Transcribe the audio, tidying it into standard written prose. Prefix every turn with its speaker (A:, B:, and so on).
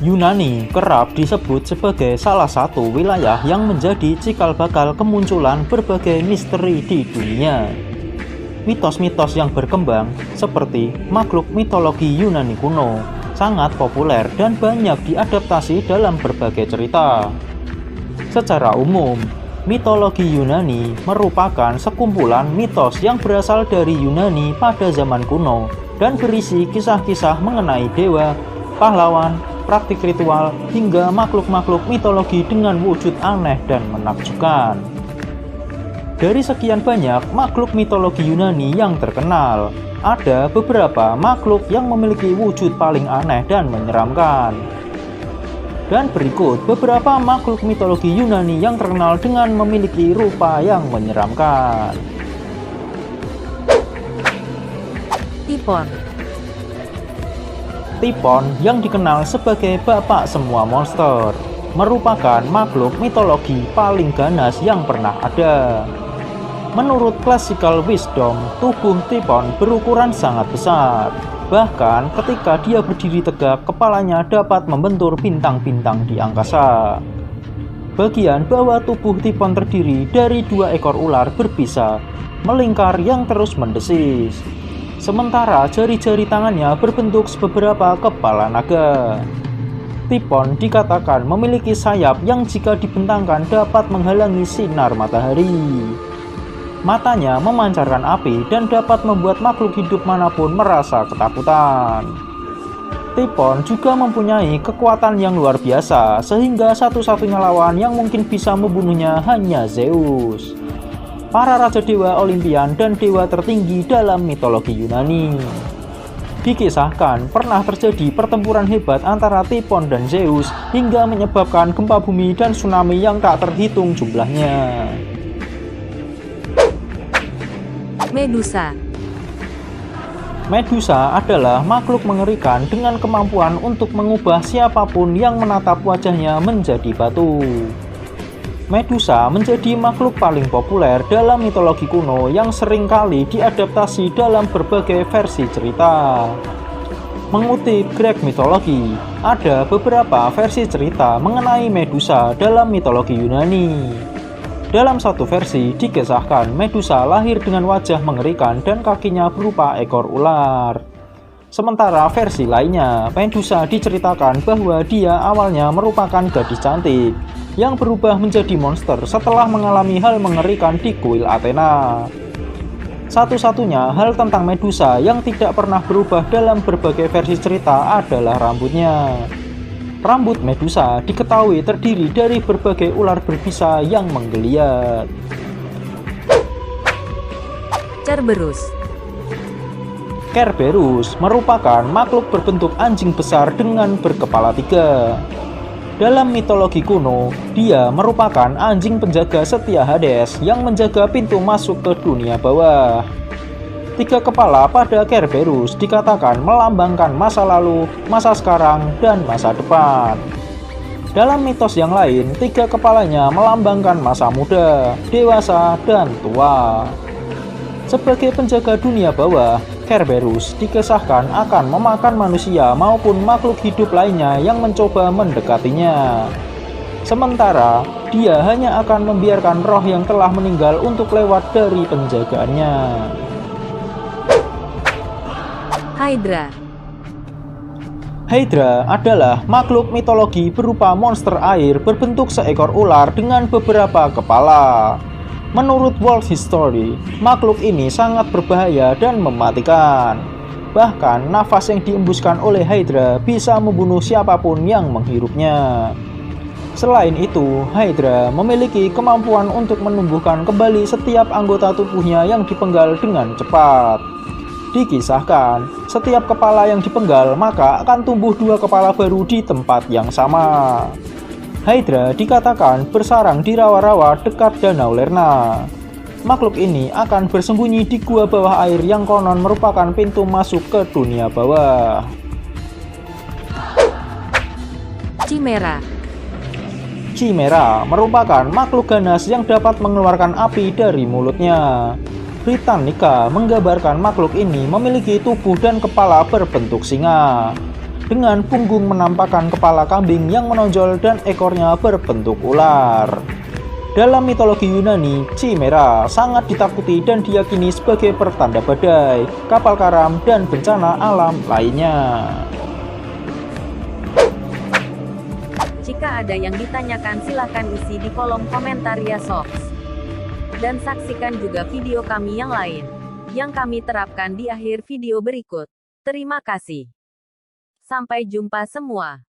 A: Yunani kerap disebut sebagai salah satu wilayah yang menjadi cikal bakal kemunculan berbagai misteri di dunia. Mitos-mitos yang berkembang seperti makhluk mitologi Yunani kuno sangat populer dan banyak diadaptasi dalam berbagai cerita. Secara umum, mitologi Yunani merupakan sekumpulan mitos yang berasal dari Yunani pada zaman kuno dan berisi kisah-kisah mengenai dewa, pahlawan, praktik ritual, hingga makhluk-makhluk mitologi dengan wujud aneh dan menakjubkan. Dari sekian banyak makhluk mitologi Yunani yang terkenal, ada beberapa makhluk yang memiliki wujud paling aneh dan menyeramkan. Dan berikut beberapa makhluk mitologi Yunani yang terkenal dengan memiliki rupa yang menyeramkan.
B: Typhon.
A: Typhon yang dikenal sebagai bapak semua monster merupakan makhluk mitologi paling ganas yang pernah ada. Menurut classical wisdom, tubuh Typhon berukuran sangat besar. Bahkan ketika dia berdiri tegak, kepalanya dapat membentur bintang-bintang di angkasa. Bagian bawah tubuh Typhon terdiri dari 2 ekor ular berbisa melingkar yang terus mendesis. Sementara jari-jari tangannya berbentuk beberapa kepala naga. Typhon dikatakan memiliki sayap yang jika dibentangkan dapat menghalangi sinar matahari. Matanya memancarkan api dan dapat membuat makhluk hidup manapun merasa ketakutan. Typhon juga mempunyai kekuatan yang luar biasa, sehingga satu-satunya lawan yang mungkin bisa membunuhnya hanya Zeus, para raja dewa Olimpian dan dewa tertinggi dalam mitologi Yunani. Dikisahkan pernah terjadi pertempuran hebat antara Typhon dan Zeus hingga menyebabkan gempa bumi dan tsunami yang tak terhitung jumlahnya.
B: Medusa.
A: Medusa adalah makhluk mengerikan dengan kemampuan untuk mengubah siapapun yang menatap wajahnya menjadi batu. Medusa menjadi makhluk paling populer dalam mitologi kuno yang sering kali diadaptasi dalam berbagai versi cerita. Mengutip Greek mitologi, ada beberapa versi cerita mengenai Medusa dalam mitologi Yunani. Dalam satu versi dikisahkan Medusa lahir dengan wajah mengerikan dan kakinya berupa ekor ular. Sementara versi lainnya, Medusa diceritakan bahwa dia awalnya merupakan gadis cantik yang berubah menjadi monster setelah mengalami hal mengerikan di kuil Athena. Satu-satunya hal tentang Medusa yang tidak pernah berubah dalam berbagai versi cerita adalah rambutnya. Rambut Medusa diketahui terdiri dari berbagai ular berbisa yang menggeliat.
B: Cerberus.
A: Cerberus merupakan makhluk berbentuk anjing besar dengan berkepala 3. Dalam mitologi kuno, dia merupakan anjing penjaga setia Hades yang menjaga pintu masuk ke dunia bawah. 3 kepala pada Cerberus dikatakan melambangkan masa lalu, masa sekarang, dan masa depan. Dalam mitos yang lain, 3 kepalanya melambangkan masa muda, dewasa, dan tua. Sebagai penjaga dunia bawah, Cerberus dikisahkan akan memakan manusia maupun makhluk hidup lainnya yang mencoba mendekatinya. Sementara, dia hanya akan membiarkan roh yang telah meninggal untuk lewat dari penjagaannya.
B: Hydra.
A: Hydra adalah makhluk mitologi berupa monster air berbentuk seekor ular dengan beberapa kepala. Menurut World History, makhluk ini sangat berbahaya dan mematikan. Bahkan, nafas yang diembuskan oleh Hydra bisa membunuh siapapun yang menghirupnya. Selain itu, Hydra memiliki kemampuan untuk menumbuhkan kembali setiap anggota tubuhnya yang dipenggal dengan cepat. Dikisahkan, setiap kepala yang dipenggal maka akan tumbuh 2 kepala baru di tempat yang sama. Hydra dikatakan bersarang di rawa-rawa dekat Danau Lerna. Makhluk ini akan bersembunyi di gua bawah air yang konon merupakan pintu masuk ke dunia bawah.
B: Chimera.
A: Chimera merupakan makhluk ganas yang dapat mengeluarkan api dari mulutnya. Britannica menggambarkan makhluk ini memiliki tubuh dan kepala berbentuk singa. dengan punggung menampakkan kepala kambing yang menonjol dan ekornya berbentuk ular. Dalam mitologi Yunani, Chimera sangat ditakuti dan diyakini sebagai pertanda badai, kapal karam, dan bencana alam lainnya.
B: Jika ada yang ditanyakan silahkan isi di kolom komentar ya sox. Dan saksikan juga video kami yang lain, yang kami terapkan di akhir video berikut. Terima kasih. Sampai jumpa semua.